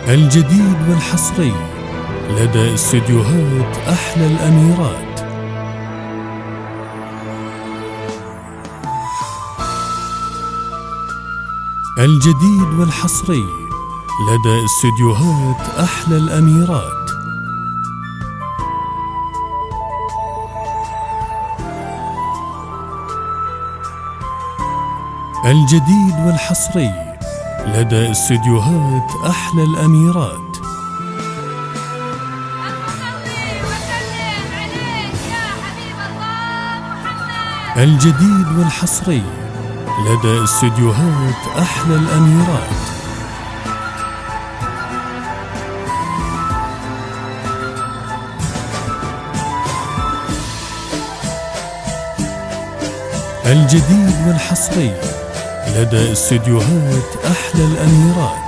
الجديد والحصري لدى استديوهات أحلى الأميرات. الجديد والحصري لدى استديوهات أحلى الأميرات. الجديد والحصري لدى استديوهات أحلى الأميرات. الجديد والحصري لدى استديوهات أحلى الأميرات. الجديد والحصري لدى استديوهات أحلى الأميرات.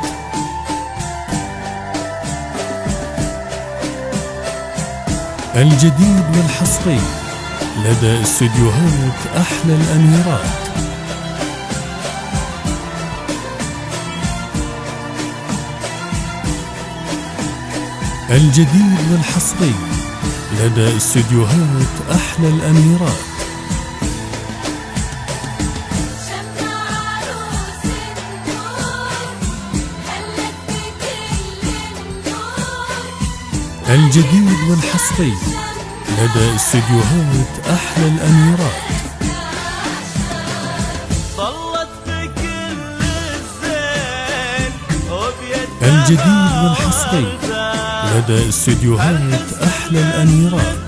الجديد والحصري لدى استديوهات أحلى الأميرات. الجديد والحصري لدى استديوهات أحلى الأميرات. الجديد والحصري لدى استديوهات أحلى الأميرات. الجديد والحصري لدى استديوهات أحلى الأميرات.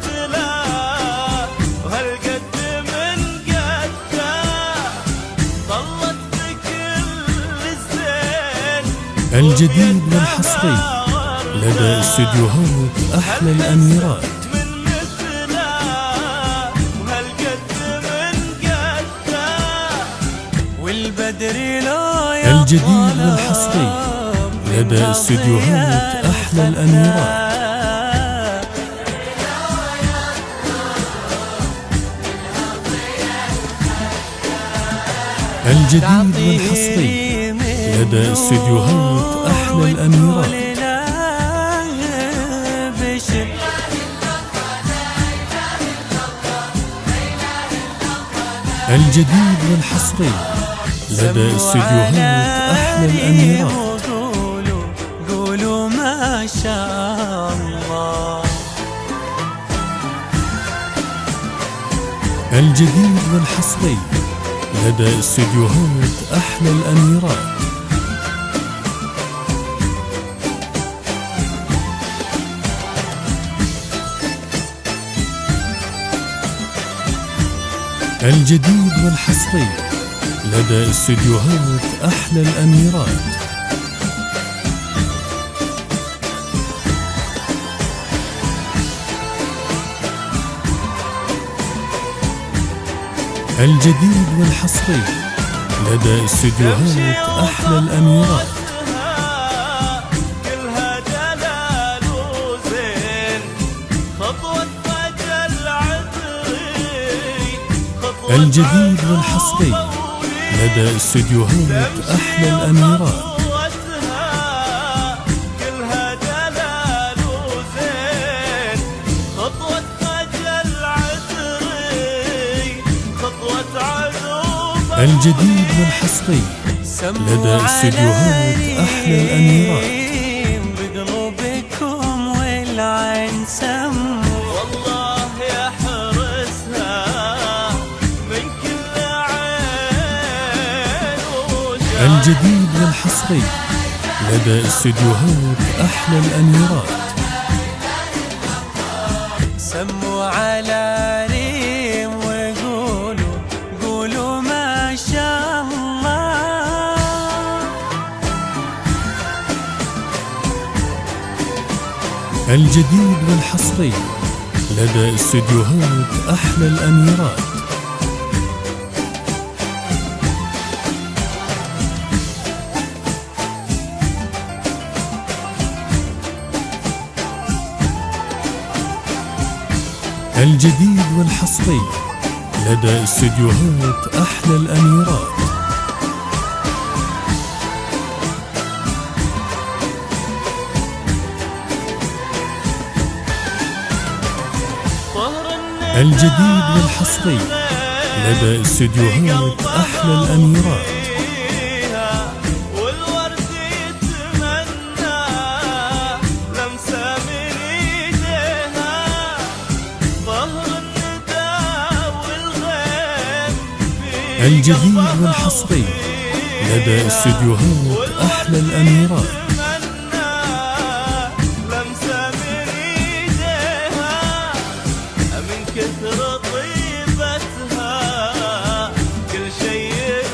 الجديد والحصري لدى استديوهات أحلى الأميرات. الجديد والحصري لدى استديوهات أحلى الأميرات. الجديد والحصري لدى استديوهات أحلى الأميرات. الجديد والحصري لدى استديوهات أحلى الأميرات. قولوا ما شاء الله. الجديد والحصري لدى استديوهات أحلى الأميرات. الجديد والحصري لدى استديوهات أحلى الأميرات. الجديد والحصري لدى استديوهات أحلى الأميرات. الجديد والحصري لدى استديوهات أحلى الأميرات. الجديد والحصري لدى استديوهات أحلى الأميرات. بقلوبكم والعين سم والله يحرسها من كل عين وجاه. الجديد والحصري لدى استديوهات أحلى الأميرات. سموا على ريم وقولوا ما شاء الله. الجديد والحصري لدى استديوهات أحلى الأميرات. الجديد والحصري لدى استديوهات أحلى الأميرات. الجديد والحصري لدى استديوهات أحلى الأميرات. والورد يتمنى لمسة من ايديها، ظهر الندى والغيم فيها. الجديد والحصري لدى استديوهات أحلى الأميرات. كثر طيبتها كل شيء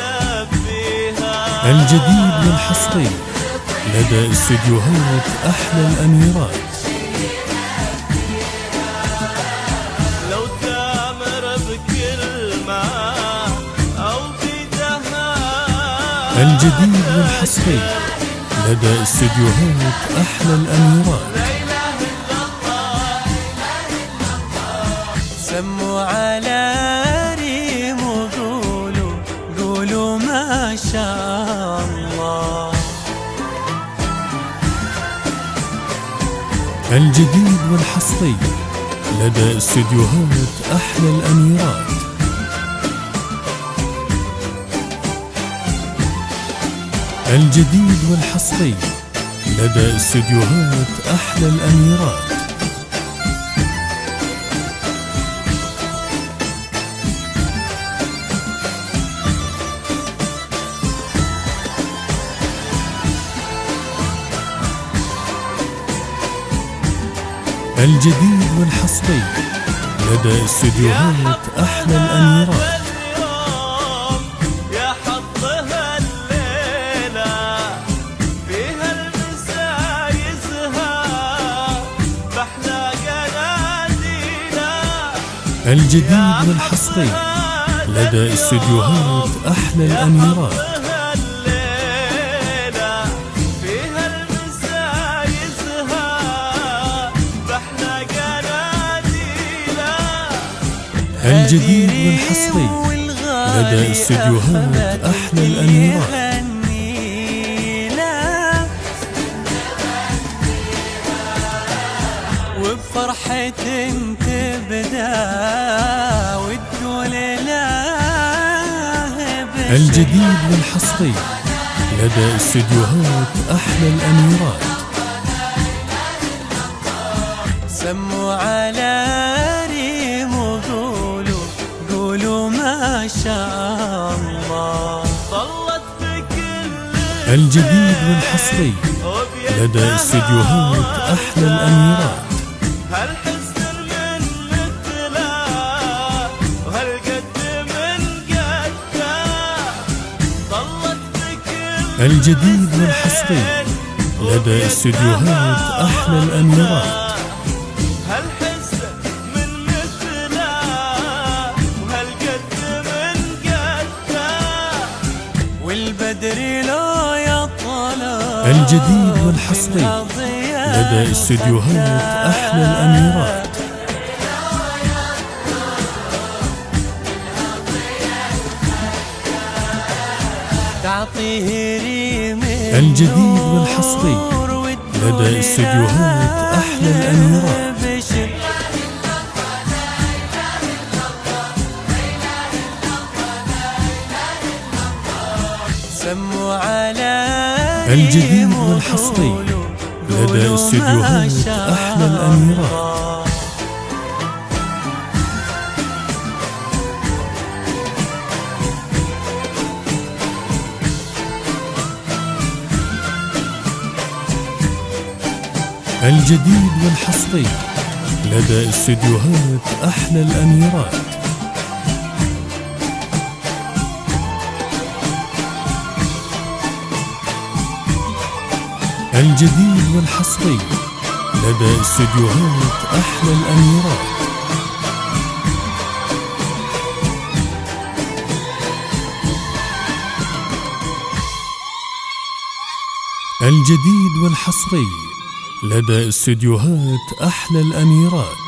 يلبيها. الجديد والحصري لدى استديوهات أحلى الأميرات. لو تامر بكلمة أو بدها. الجديد والحصري لدى استديوهات أحلى الأميرات. سموا على ريم وقولوا ما شاء الله. الجديد والحصري لدى استديوهات أحلى الأميرات. الجديد والحصري لدى استديوهات أحلى الأميرات. الجديد والحصري لدى استديوهات أحلى الأميرات. يا حظها الليلة فيها المسايزها بأحلى قناديلة. الجديد والحصري لدى استديوهات أحلى الأميرات. الجديد والحصري لدى استديوهات أحلى الأميرات. وبفرحة تبدأ وتقول لا. الجديد والحصري لدى استديوهات أحلى الأميرات. سموا على ريم وقولوا ما شاء الله. ظلت بكل الجديد والحصري لدى استديوهات أحلى الأميرات. هالحسن من مثله وهالقد من قده. ظلت بكل الجديد والحصري لدى استديوهات أحلى الأميرات. والبدر لو يطلع. الجديد والحصري لدى استديوهات أحلى الأميرات. تعطيه ريم. الجديد والحصري لدى استديوهات أحلى الأميرات. سموا على الجديد والحصري لدى استديوهات أحلى الأميرات. الجديد والحصري لدى استديوهات أحلى الأميرات. الجديد والحصري لدى استديوهات أحلى الأميرات. الجديد والحصري لدى استديوهات أحلى الأميرات.